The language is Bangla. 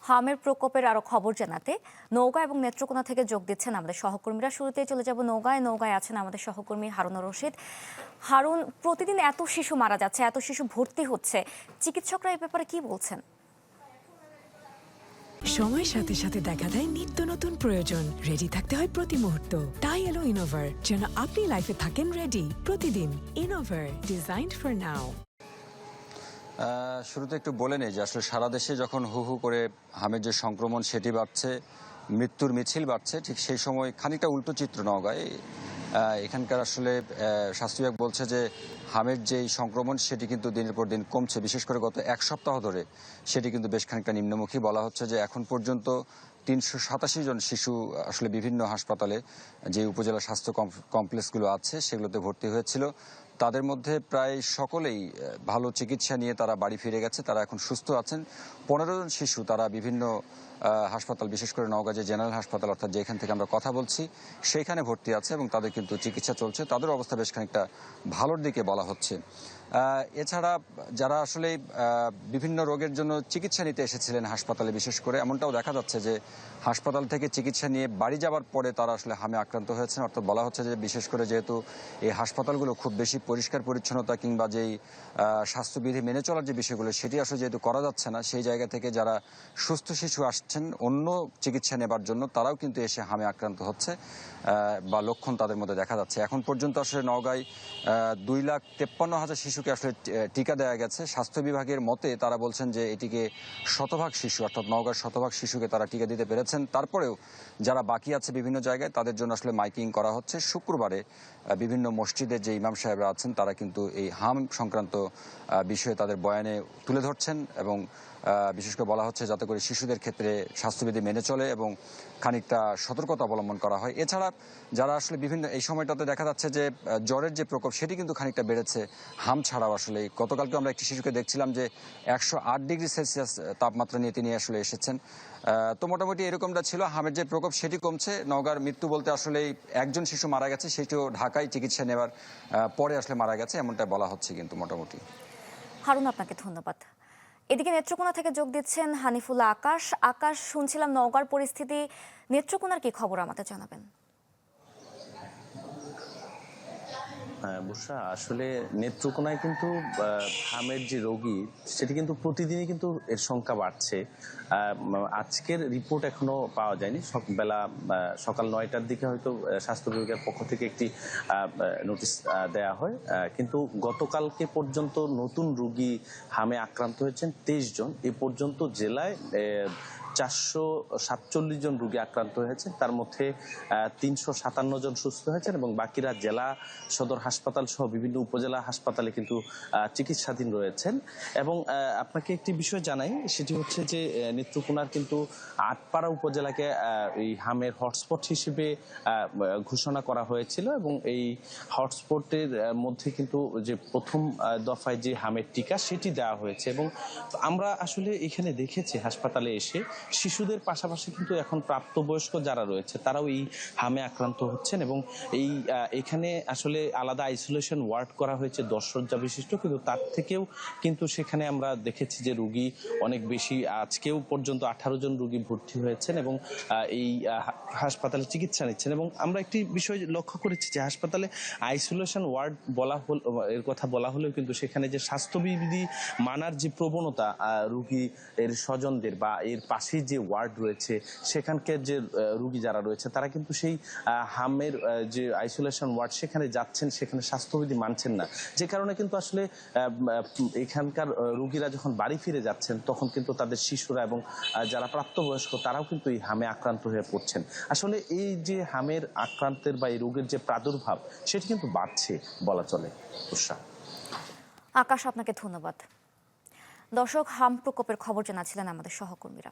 হামের প্রকোপের আরো খবর জানাতে নওগাঁ এবং নেত্রকোনা থেকে যোগ দিচ্ছেন আমাদের সহকর্মীরা। শুরুতেই চলে যাব নওগাঁয় আছেন আমাদের সহকর্মী হারুনুর রশিদ। হারুন, প্রতিদিন এত শিশু মারা যাচ্ছে, এত শিশু ভর্তি হচ্ছে, চিকিৎসকরা এই ব্যাপারে কি বলছেন? সময়ের সাথে সাথে দেখা দেয় নিত্য নতুন প্রয়োজন। রেডি থাকতে হয় প্রতি মুহূর্ত। তাই এলো ইনোভার, যেন আপনি লাইফে থাকেন রেডি প্রতিদিন। Innova, designed for now. শুরুতে একটু বলে নেই যে আসলে সারা দেশে যখন হু হু করে হামের যে সংক্রমণ সেটি বাড়ছে, মৃত্যুর মিছিল বাড়ছে, ঠিক সেই সময় খানিকটা উল্টো চিত্র নওগাঁয়। এখানকার আসলে স্বাস্থ্য বিভাগ বলছে যে হামের যেই সংক্রমণ সেটি কিন্তু দিনের পর দিন কমছে, বিশেষ করে গত এক সপ্তাহ ধরে সেটি কিন্তু বেশ খানিকটা নিম্নমুখী। বলা হচ্ছে যে এখন পর্যন্ত ৩৮৭ জন শিশু আসলে বিভিন্ন হাসপাতালে যে উপজেলা স্বাস্থ্য কমপ্লেক্সগুলো আছে সেগুলোতে ভর্তি হয়েছিল। তাদের মধ্যে প্রায় সকলেই ভালো চিকিৎসা নিয়ে তারা বাড়ি ফিরে গেছে, তারা এখন সুস্থ আছেন। ১৫ জন শিশু তারা বিভিন্ন হাসপাতাল, বিশেষ করে নওগাঁ যে জেনারেল হাসপাতাল অর্থাৎ যেখান থেকে আমরা কথা বলছি সেইখানে ভর্তি আছে এবং তাদের কিন্তু চিকিৎসা চলছে। তাদের অবস্থা বেশ খানিকটা ভালোর দিকে বলা হচ্ছে। এছাড়া যারা আসলে বিভিন্ন রোগের জন্য চিকিৎসা নিতে এসেছিলেন হাসপাতালে, বিশেষ করে এমনটাও দেখা যাচ্ছে যে হাসপাতাল থেকে চিকিৎসা নিয়ে বাড়ি যাবার পরে তারা আসলে হামে আক্রান্ত হয়েছেন। অর্থাৎ বলা হচ্ছে যে বিশেষ করে যেহেতু এই হাসপাতালগুলো খুব বেশি পরিষ্কার পরিচ্ছন্নতা কিংবা যেই স্বাস্থ্যবিধি মেনে চলার যে বিষয়গুলো সেটি আসলে যেহেতু করা যাচ্ছে না, সেই জায়গা থেকে যারা সুস্থ শিশু আসছেন অন্য চিকিৎসা নেবার জন্য তারাও কিন্তু এসে হামে আক্রান্ত হচ্ছে বা লক্ষণ তাদের মধ্যে দেখা যাচ্ছে। এখন পর্যন্ত আসলে নওগাঁয় 2,53,000 শিশুকে আসলে টিকা দেওয়া গেছে। স্বাস্থ্য বিভাগের মতে তারা বলছেন যে এটিকে শতভাগ শিশু অর্থাৎ নওগাঁর শতভাগ শিশুকে তারা টিকা দিতে পেরেছেন। তারপরেও যারা বাকি আছে বিভিন্ন জায়গায় তাদের জন্য আসলে মাইকিং করা হচ্ছে। শুক্রবারে বিভিন্ন মসজিদের যে ইমাম সাহেবরা আছেন তারা কিন্তু এই হাম সংক্রান্ত বিষয়ে তাদের বয়ানে তুলে ধরছেন এবং বিশেষ করে বলা হচ্ছে যাতে করে শিশুদের ক্ষেত্রে স্বাস্থ্যবিধি মেনে চলে এবং খানিকটা সতর্কতা অবলম্বন করা হয়। এছাড়া যারা আসলে বিভিন্ন এই সময়টাতে দেখা যাচ্ছে যে জ্বরের যে প্রকোপ সেটি কিন্তু খানিকটা বেড়েছে হাম ছাড়াও। আসলে গতকালকে আমরা একটি শিশুকে দেখছিলাম যে 108 ডিগ্রি সেলসিয়াস তাপমাত্রা নিয়ে তিনি আসলে এসেছেন। তো মোটামুটি এরকমটা ছিল। হামের যে প্রকোপ সেটি কমছে। নওগাঁর মৃত্যু বলতে আসলে একজন শিশু মারা গেছে, সেটিও ঢাকায় চিকিৎসা নেওয়ার পরে আসলে মারা গেছে, এমনটা বলা হচ্ছে কিন্তু মোটামুটি। হারুন, আপনাকে ধন্যবাদ। এদিকে নেত্রকোনা থেকে যোগ দিচ্ছেন হানিফুল্লাহ আকাশ। আকাশ, শুনছিলাম নওগাঁর পরিস্থিতি, নেত্রকোনার কি খবর আমাদের জানাবেন? হ্যাঁ বুশরা, আসলে নেত্রকোনায় কিন্তু হামের যে রোগী সেটি কিন্তু প্রতিদিনই কিন্তু এর সংখ্যা বাড়ছে। আজকের রিপোর্ট এখনো পাওয়া যায়নি। সকাল 9টার দিকে হয়তো স্বাস্থ্য বিভাগের পক্ষ থেকে একটি নোটিশ দেয়া হয়, কিন্তু গতকালকে পর্যন্ত নতুন রোগী হামে আক্রান্ত হয়েছেন 23 জন। এ পর্যন্ত জেলায় 447 জন রোগী আক্রান্ত হয়েছে, তার মধ্যে 357 জন সুস্থ হয়েছেন এবং বাকিরা জেলা সদর হাসপাতাল সহ বিভিন্ন উপজেলা হাসপাতালে কিন্তু চিকিৎসাধীন রয়েছেন। এবং আপনাকে একটি বিষয় জানাই, সেটি হচ্ছে যে নেত্রকোনার কিন্তু আটপাড়া উপজেলাকে এই হামের হটস্পট হিসেবে ঘোষণা করা হয়েছিল এবং এই হটস্পটের মধ্যে কিন্তু যে প্রথম দফায় যে হামের টিকা সেটি দেওয়া হয়েছে। এবং আমরা আসলে এখানে দেখেছি হাসপাতালে এসে শিশুদের পাশাপাশি কিন্তু এখন প্রাপ্তবয়স্ক যারা রয়েছে তারাও এই হামে আক্রান্ত হচ্ছেন এবং এখানে আসলে আলাদা আইসোলেশন ওয়ার্ড করা হয়েছে 10 শয্যা বিশিষ্ট, কিন্তু তার থেকেও কিন্তু সেখানে আমরা দেখেছি যে রোগী অনেক বেশি। আজকেও পর্যন্ত 18 জন রোগী ভর্তি হয়েছেন এবং এই হাসপাতালে চিকিৎসা নিচ্ছেন। এবং আমরা একটি বিষয় লক্ষ্য করেছি যে হাসপাতালে আইসোলেশন ওয়ার্ড এর কথা বলা হলেও কিন্তু সেখানে যে স্বাস্থ্যবিধি মানার যে প্রবণতা রোগী এর স্বজনদের বা এর পাশে যে ওয়ার্ড রয়েছে সেখানকার যে রোগী যারা রয়েছে তারা কিন্তু সেই হামের যে আইসোলেশন ওয়ার্ড সেখানে যাচ্ছেন, সেখানে স্বাস্থ্যবিধি মানছেন না, যে কারণে কিন্তু আসলে এখানকার রোগীরা যখন বাড়ি ফিরে যাচ্ছেন তখন কিন্তু তাদের শিশুরা এবং যারা প্রাপ্তবয়স্ক তারাও কিন্তু এই হামে আক্রান্ত হয়ে পড়ছেন। আসলে এই যে হামের আক্রান্তের বা এই রোগের যে প্রাদুর্ভাব সেটি কিন্তু বাড়ছে বলা চলে। আকাশ, আপনাকে ধন্যবাদ। দর্শক, হাম প্রকোপের খবর জানাচ্ছিলেন আমাদের সহকর্মীরা।